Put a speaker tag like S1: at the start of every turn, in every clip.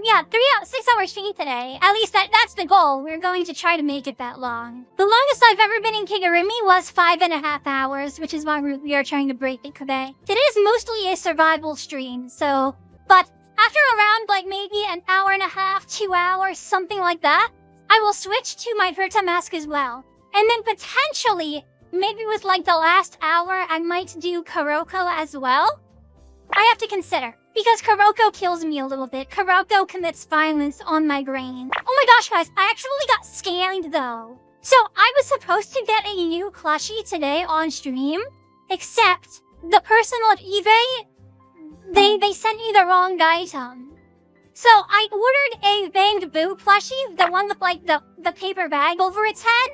S1: Yeah, 6 hour stream today. At least that's the goal. We're going to try to make it that long. The longest I've ever been in Kigurumi was 5.5 hours, which is why we are trying to break it today. Today is mostly a survival stream, so... But after around, like, maybe an hour and a half, 2 hours, something like that, I will switch to my Herta mask as well. And then potentially, maybe with, like, the last hour, I might do Kuroko as well. I have to consider. Because Kuroko kills me a little bit. Kuroko commits violence on my brain. Oh my gosh, guys, I actually got scammed, though. So, I was supposed to get a new plushie today on stream, except the person on eBay, they sent me the wrong item. So, I ordered a Banged Boo plushie, the one with, like, the paper bag over its head.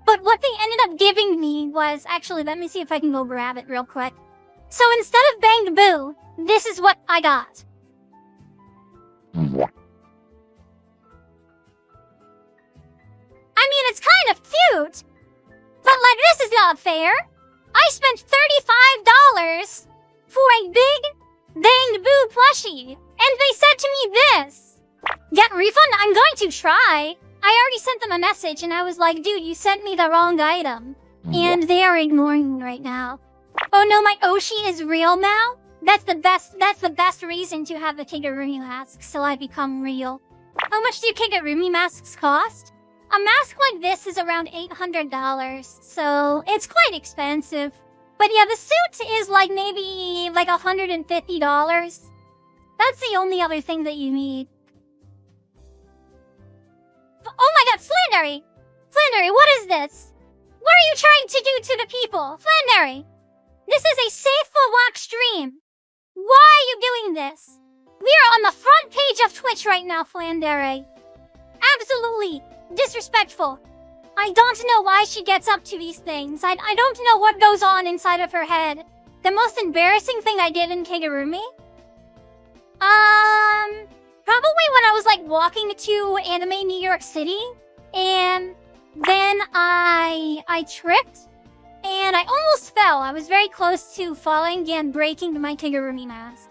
S1: But what they ended up giving me was... Actually, let me see if I can go grab it real quick. So, instead of Banged Boo, this is what I got. I mean, it's kind of cute. But, like, this is not fair. I spent $35 for a big Banged Boo plushie. And they said to me this. Get refund? I'm going to try. I already sent them a message and I was like, dude, you sent me the wrong item. And they are ignoring me right now. Oh no, my Oshi is real now? That's the best reason to have a Kigurumi mask, so I become real. How much do Kigurumi masks cost? A mask like this is around $800, so it's quite expensive. But yeah, the suit is like maybe like $150. That's the only other thing that you need. Oh my god, Flannery! Flannery, what is this? What are you trying to do to the people? Flannery! This is a safe for work stream. Why are you doing this? We are on the front page of Twitch right now, Flandere. Absolutely disrespectful. I don't know why she gets up to these things. I don't know what goes on inside of her head. The most embarrassing thing I did in Kigurumi? Probably when I was like walking to Anime New York City, and then I tripped. And I almost fell. I was very close to falling and breaking my Kigurumi mask.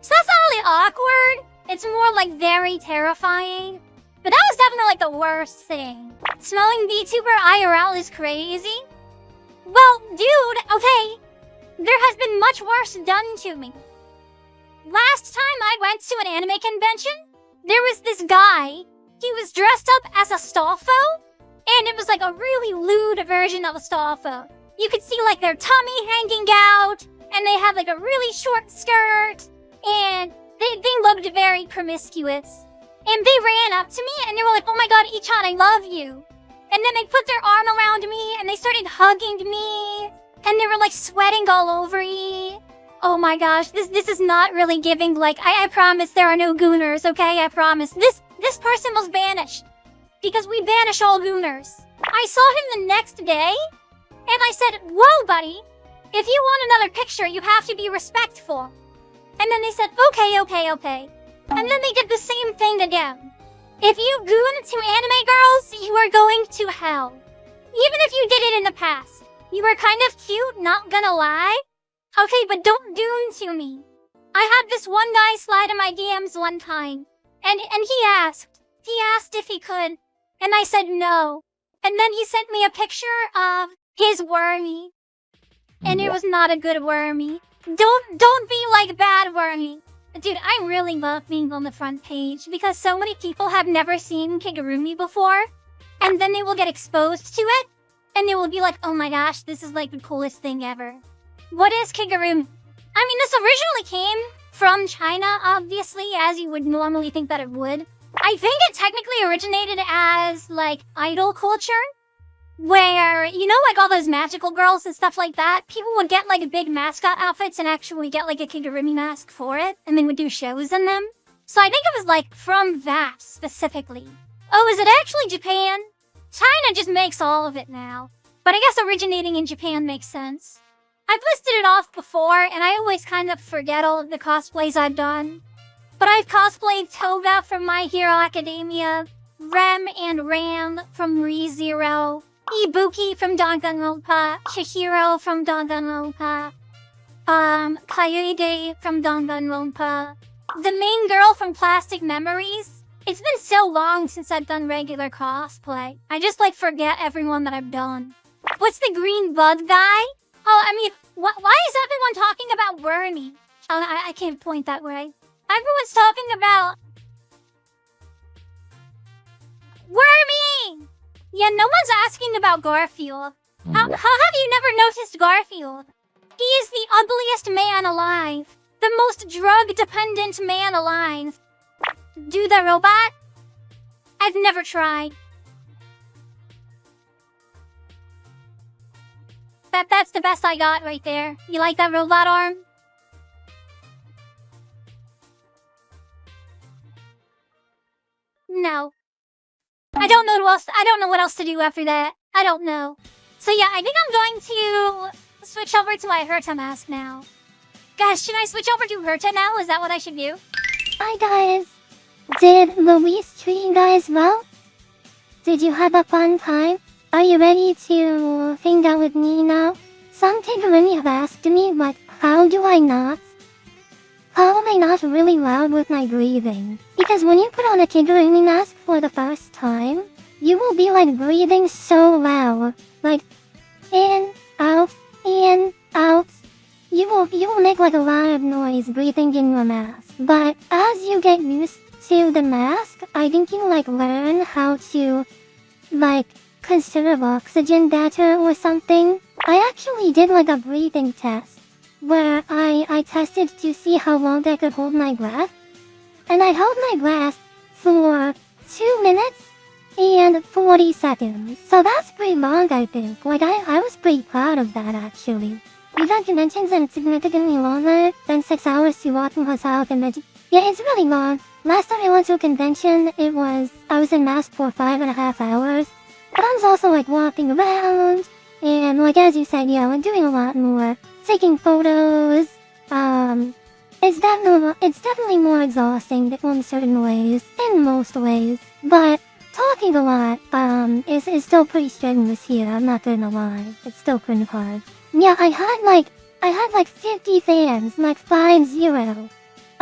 S1: So that's not really awkward. It's more like very terrifying. But that was definitely like the worst thing. Smelling VTuber IRL is crazy. Well, dude, okay. There has been much worse done to me. Last time I went to an anime convention, there was this guy. He was dressed up as a Stolfo. And it was like a really lewd version of a Stolfo. You could see like their tummy hanging out, and they had like a really short skirt, and they looked very promiscuous. And they ran up to me, and they were like, oh my god, Ichan, I love you. And then they put their arm around me, and they started hugging me, and they were like sweating all over me. Oh my gosh, this is not really giving, like, I promise there are no gooners, okay? I promise. This person was banished. Because we banish all gooners. I saw him the next day, and I said, whoa, buddy. If you want another picture, you have to be respectful. And then they said, okay. And then they did the same thing again. If you goon to anime girls, you are going to hell. Even if you did it in the past. You were kind of cute, not gonna lie. Okay, but don't goon to me. I had this one guy slide in my DMs one time, and he asked if he could. And I said no. And then he sent me a picture of his wormy. And it was not a good wormy. Don't be like bad wormy. Dude, I really love being on the front page because so many people have never seen Kigurumi before. And then they will get exposed to it. And they will be like, oh my gosh, this is like the coolest thing ever. What is Kigurumi? I mean, this originally came from China, obviously, as you would normally think that it would. I think it technically originated as, like, idol culture. Where, you know, like all those magical girls and stuff like that? People would get, like, big mascot outfits and actually get, like, a Kigurumi mask for it. And then would do shows in them. So I think it was, like, from that, specifically. Oh, is it actually Japan? China just makes all of it now. But I guess originating in Japan makes sense. I've listed it off before, and I always kind of forget all of the cosplays I've done. But I've cosplayed Toga from My Hero Academia, Rem and Ram from ReZero, Ibuki from Danganronpa, Chihiro from Danganronpa, Kaede from Danganronpa, The main girl from Plastic Memories. It's been so long since I've done regular cosplay. I just like forget everyone that I've done. What's the green bug guy? Oh, I mean, why is everyone talking about Wormy? I can't point that way. Everyone's talking about Wormy! Yeah, no one's asking about Garfield. How have you never noticed Garfield? He is the ugliest man alive. The most drug-dependent man alive. Do the robot? I've never tried. That's the best I got right there. You like that robot arm? No. I don't know what else to do after that. I don't know. So yeah, I think I'm going to switch over to my Herta mask now. Guys, should I switch over to Herta now? Is that what I should do?
S2: Hi guys. Did Louise treat you guys well? Did you have a fun time? Are you ready to hang out with me now? Some Kigurumi have asked me, but how do I not? How am I not really loud with my breathing? Because when you put on a Kigurumi mask for the first time, you will be like breathing so loud. Like, in, out, in, out. You will make like a lot of noise breathing in your mask. But as you get used to the mask, I think you like learn how to like conserve oxygen better or something. I actually did like a breathing test where I tested to see how long I could hold my breath. And I held my breath for 2 minutes and 40 seconds. So that's pretty long, I think. Like I was pretty proud of that actually. We got conventions and it's significantly longer than 6 hours to walk from hotel convention. Yeah, it's really long. Last time I went to a convention, I was in mask for 5.5 hours. But I was also like walking around, and like as you said, yeah, like doing a lot more. Taking photos, it's definitely more exhausting in certain ways, in most ways. But talking a lot, is still pretty strenuous here, I'm not gonna lie. It's still pretty hard. Yeah, I had like 50 fans, like 50. I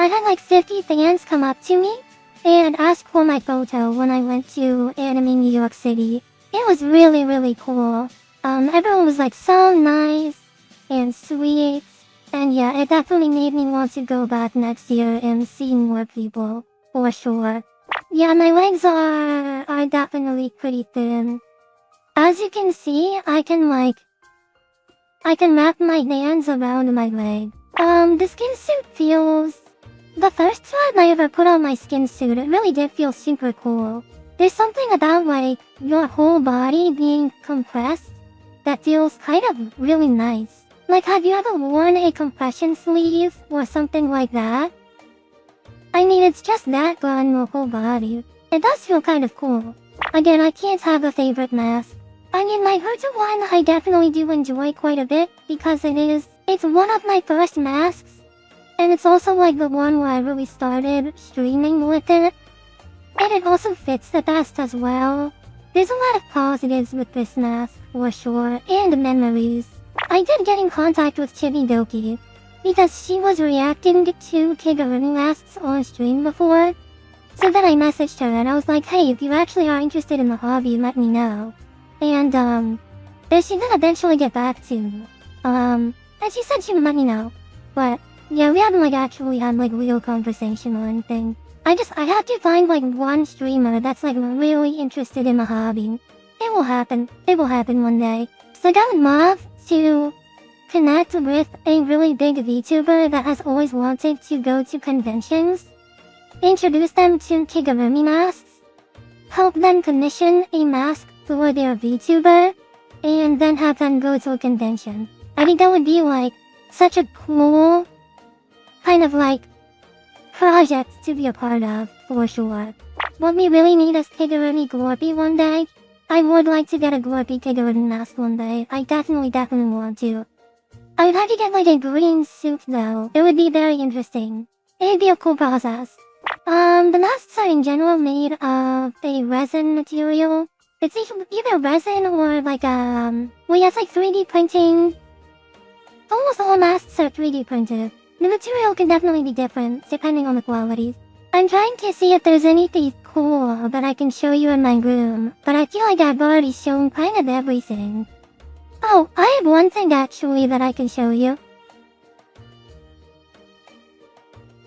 S2: had like 50 fans come up to me and ask for my photo when I went to Anime New York City. It was really, really cool. Everyone was like so nice and sweet. And yeah, it definitely made me want to go back next year and see more people, for sure. Yeah, my legs are definitely pretty thin. As you can see, I can wrap my hands around my leg. The skin suit feels... The first time I ever put on my skin suit, it really did feel super cool. There's something about like your whole body being compressed that feels kind of really nice. Like, have you ever worn a compression sleeve or something like that? I mean, it's just that but on your whole body. It does feel kind of cool. Again, I can't have a favorite mask. I mean, my Herta one I definitely do enjoy quite a bit because it's one of my first masks. And it's also like the one where I really started streaming with it. And it also fits the best as well. There's a lot of positives with this mask, for sure, and memories. I did get in contact with Chibidoki, because she was reacting to Kigurumi masks on stream before. So then I messaged her and I was like, hey, if you actually are interested in the hobby, let me know. And then she did eventually get back to me. And she said she would let me know. But yeah, we haven't like actually had like real conversation or anything. I have to find like one streamer that's like really interested in the hobby. It will happen. It will happen one day. So I would love to connect with a really big VTuber that has always wanted to go to conventions. Introduce them to Kigurumi masks. Help them commission a mask for their VTuber. And then have them go to a convention. I think that would be like such a cool kind of like project to be a part of, for sure. What we really need is Kigurumi Glorpy one day. I would like to get a Glorpy Kigurumi mask one day. I definitely want to. I would have to get like a green suit though. It would be very interesting. It would be a cool process. The masks are in general made of a resin material. It's either resin or like well yeah, it's like 3D printing. Almost all masks are 3D printed. The material can definitely be different, depending on the qualities. I'm trying to see if there's anything cool that I can show you in my room, but I feel like I've already shown kind of everything. Oh, I have one thing actually that I can show you.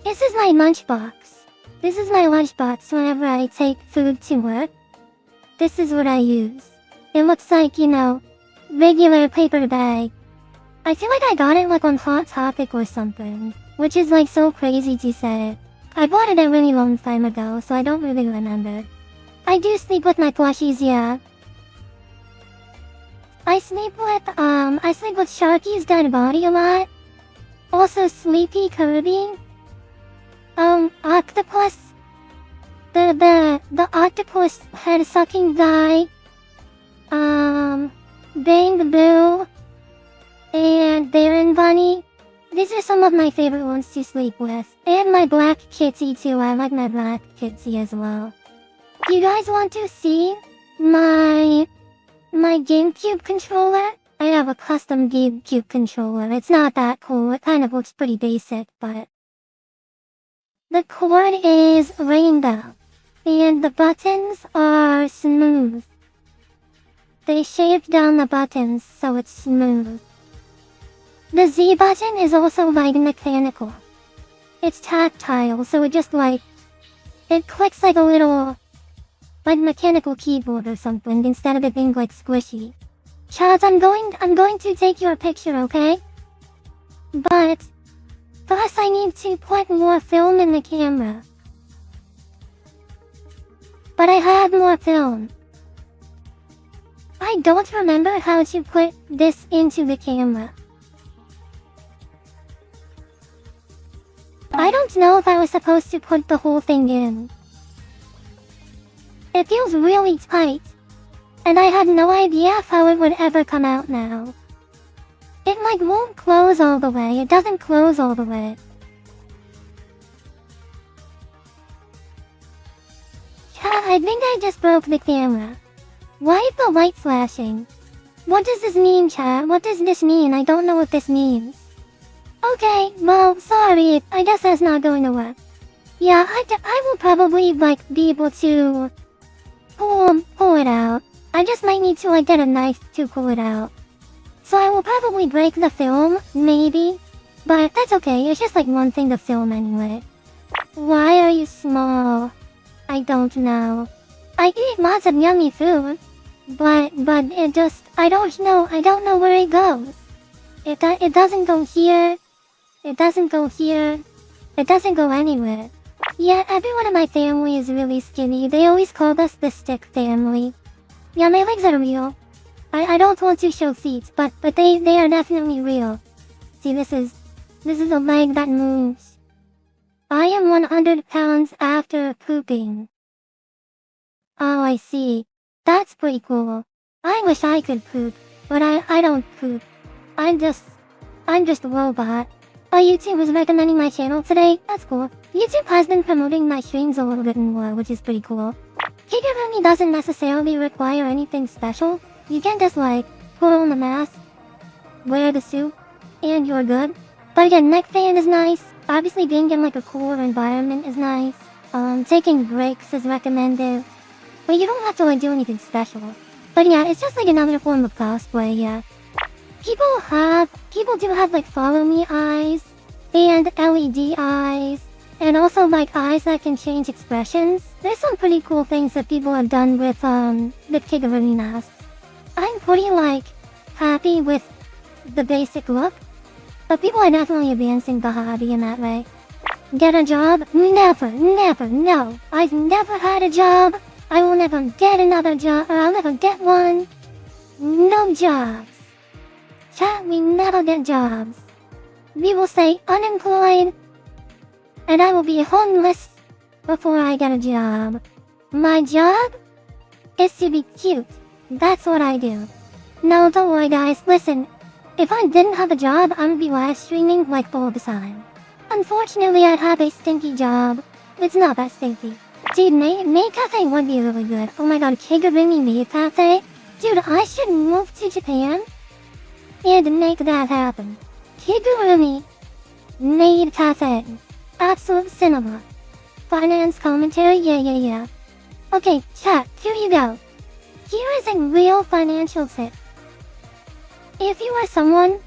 S2: This is my lunchbox. This is my lunchbox whenever I take food to work. This is what I use. It looks like, regular paper bag. I feel like I got it like on Hot Topic or something, which is like so crazy to say. I bought it a really long time ago, so I don't really remember. I do sleep with my plushies, yeah. I sleep with Sharky's dead body a lot. Also Sleepy Kirby. Octopus. The octopus head sucking guy. Bang Boo. And Baron Bunny. These are some of my favorite ones to sleep with. And my black kitty too, I like my black kitty as well. Do you guys want to see my GameCube controller? I have a custom GameCube controller. It's not that cool, it kind of looks pretty basic, but... The cord is rainbow. And the buttons are smooth. They shaved down the buttons so it's smooth. The Z button is also like mechanical. It's tactile, so it just it clicks like a little, mechanical keyboard or something instead of it being squishy. Chaz, I'm going to take your picture, okay? But first I need to put more film in the camera. But I have more film. I don't remember how to put this into the camera. I don't know if I was supposed to put the whole thing in. It feels really tight, and I have no idea how it would ever come out now. It won't close all the way, it doesn't close all the way. I think I just broke the camera. Why is the light flashing? What does this mean, chat? What does this mean? I don't know what this means. Okay, well, sorry, I guess that's not going to work. Yeah, I will probably, be able to pull it out. I just might need to, get a knife to pull it out. So I will probably break the film, maybe. But that's okay, it's just, one thing to film anyway. Why are you small? I don't know. I eat lots of yummy food. But it just, I don't know where it goes. It doesn't go here. It doesn't go here. It doesn't go anywhere. Yeah, everyone in my family is really skinny. They always called us the stick family. Yeah, my legs are real. I don't want to show feet, but they are definitely real. See, this is a leg that moves. I am 100 pounds after pooping. Oh, I see. That's pretty cool. I wish I could poop, but I don't poop. I'm just a robot. Oh, YouTube was recommending my channel today? That's cool. YouTube has been promoting my streams a little bit more, which is pretty cool. Kigurumi doesn't necessarily require anything special. You can just put on the mask, wear the suit, and you're good. But again, neck fan is nice. Obviously being in a cooler environment is nice. Taking breaks is recommended. But you don't have to do anything special. But yeah, it's just another form of cosplay, yeah. People do have follow me eyes, and LED eyes, and also eyes that can change expressions. There's some pretty cool things that people have done with Kigurumi masks. I'm pretty happy with the basic look, but people are definitely advancing the hobby in that way. Get a job? Never, no. I've never had a job. I will never get another job, or I'll never get one. No jobs. Chat, we never get jobs. We will stay unemployed, and I will be homeless before I get a job. My job is to be cute. That's what I do. No, don't worry guys, listen. If I didn't have a job, I would be live streaming all the time. Unfortunately, I'd have a stinky job. It's not that stinky. Dude, maid cafe would be really good. Oh my god, Kigurumi maid cafe? Dude, I should move to Japan and make that happen. Kigurumi Maid Cafe. Absolute Cinema. Finance commentary, yeah. Okay, chat, here you go. Here is a real financial tip. If you are someone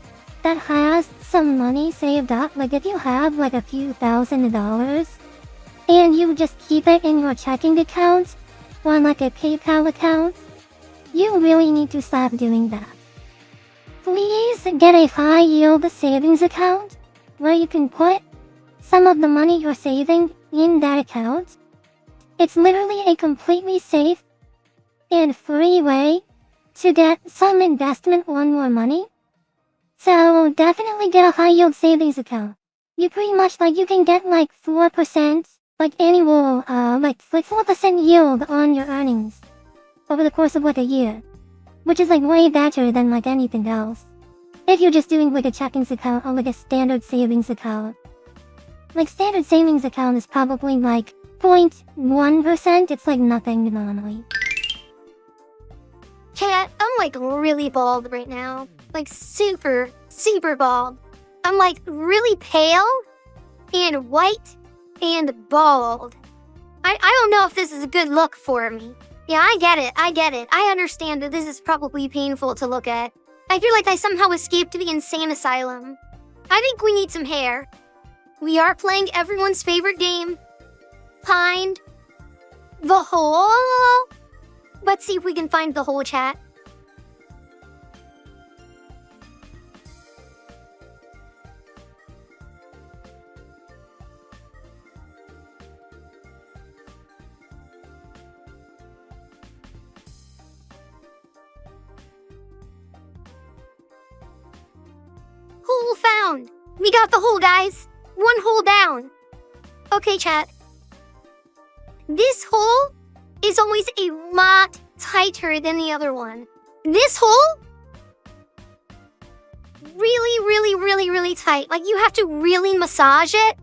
S2: that has some money saved up, like if you have like a few $1,000s, and you just keep it in your checking account, or like a PayPal account, you really need to stop doing that. Please get a high-yield savings account, where you can put some of the money you're saving in that account. It's literally a completely safe and free way to get some investment on more money. So definitely get a high-yield savings account. You pretty much you can get 4%, annual, 4% yield on your earnings over the course of a year, which is way better than anything else. If you're just doing a checkings account or a standard savings account. Standard savings account is probably 0.1%. It's nothing normally.
S3: Chat, I'm really bald right now. Super, super bald. I'm really pale and white and bald. I don't know if this is a good look for me. Yeah, I get it. I understand that this is probably painful to look at. I feel like I somehow escaped the insane asylum. I think we need some hair. We are playing everyone's favorite game. Find the hole. Let's see if we can find the whole chat. Hole found. We got the hole, guys. One hole down. Okay, chat. This hole is always a lot tighter than the other one. This hole, really tight. You have to really massage it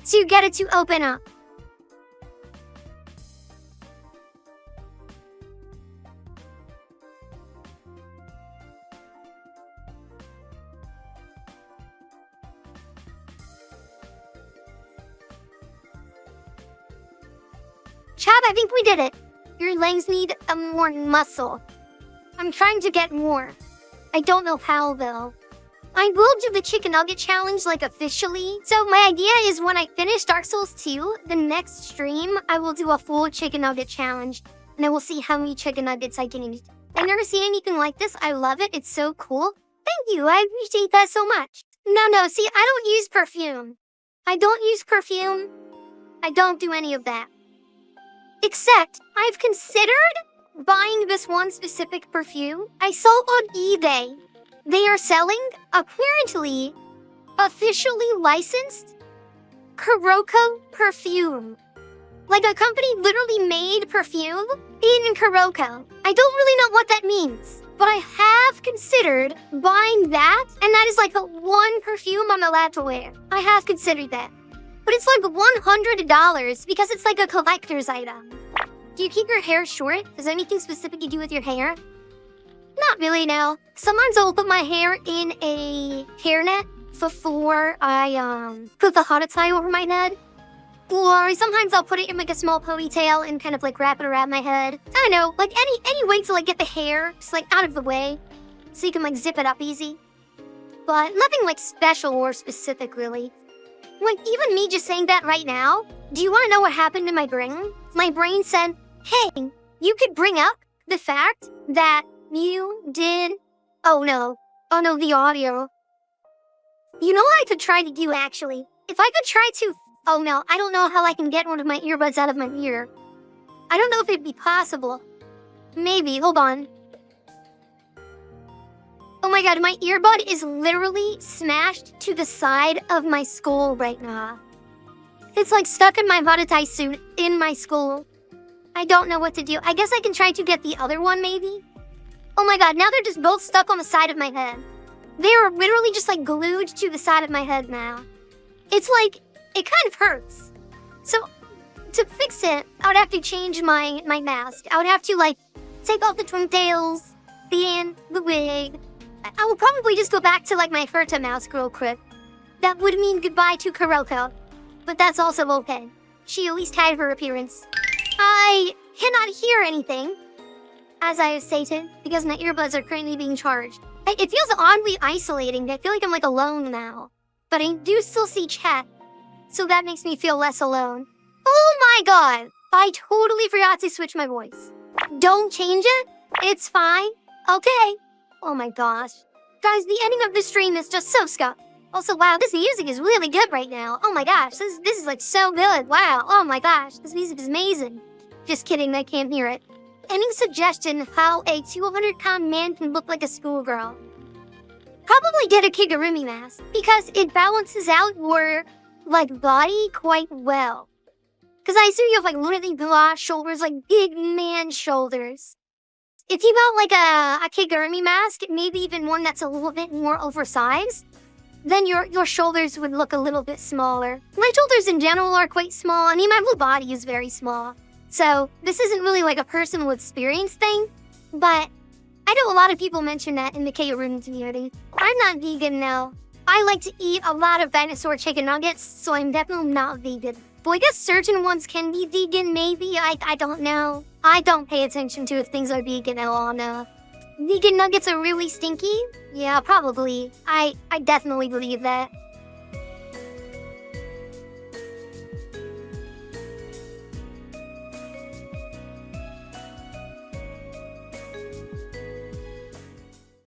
S3: to get it to open up. Chad, I think we did it. Your legs need more muscle. I'm trying to get more. I don't know how, though. I will do the chicken nugget challenge, officially. So my idea is when I finish Dark Souls 2, the next stream, I will do a full chicken nugget challenge. And I will see how many chicken nuggets I can eat. I've never seen anything like this. I love it. It's so cool. Thank you. I appreciate that so much. No. See, I don't use perfume. I don't do any of that. Except, I've considered buying this one specific perfume. I saw on eBay. They are selling, apparently, officially licensed Kuroko perfume. A company literally made perfume in Kuroko. I don't really know what that means, but I have considered buying that, and that is the one perfume I'm allowed to wear. I have considered that. But it's $100 because it's a collector's item. Do you keep your hair short? Is there anything specific you do with your hair? Not really, no. Sometimes I'll put my hair in a hairnet before I put the hot tie over my head. Or sometimes I'll put it in a small ponytail and kind of wrap it around my head. I don't know, any way to get the hair just out of the way. So you can zip it up easy. But nothing special or specific really. Even me just saying that right now, do you want to know what happened to my brain? My brain said, hey, you could bring up the fact that you did... Oh no, the audio. You know what I could try to do, actually? If I could try to... Oh no, I don't know how I can get one of my earbuds out of my ear. I don't know if it'd be possible. Maybe, hold on. Oh my god, my earbud is literally smashed to the side of my skull right now. It's stuck in my Vadatai suit in my skull. I don't know what to do. I guess I can try to get the other one, maybe? Oh my god, now they're just both stuck on the side of my head. They are literally just glued to the side of my head now. It's it kind of hurts. So, to fix it, I would have to change my mask. I would have to take off the twin tails, the wig, I will probably just go back to like my Herta mouse girl crib. That would mean goodbye to Kuroko. But that's also okay. She at least had her appearance. I cannot hear anything, as I have stated, because my earbuds are currently being charged. It feels oddly isolating. I feel like I'm like alone now. But I do still see chat, so that makes me feel less alone. Oh my god! I totally forgot to switch my voice. Don't change it? It's fine. Okay. Oh my gosh. Guys, the ending of the stream is just so scuffed. Also, wow, this music is really good right now. Oh my gosh, this is like so good. Wow, oh my gosh, this music is amazing. Just kidding, I can't hear it. Any suggestion how a 200-pound man can look like a schoolgirl? Probably get a Kigurumi mask, because it balances out your, like, body quite well. Because I assume you have, like, really broad shoulders, like, big man shoulders. If you got, like, a Kigurumi mask, maybe even one that's a little bit more oversized, then your shoulders would look a little bit smaller. My shoulders in general are quite small. I mean, my whole body is very small. So this isn't really like a personal experience thing, but I know a lot of people mention that in the Kigurumi community. I'm not vegan now. I like to eat a lot of dinosaur chicken nuggets, so I'm definitely not vegan. But I guess certain ones can be vegan, maybe. I don't know. I don't pay attention to if things are vegan at all, no. Vegan nuggets are really stinky? Yeah, probably. I definitely believe that.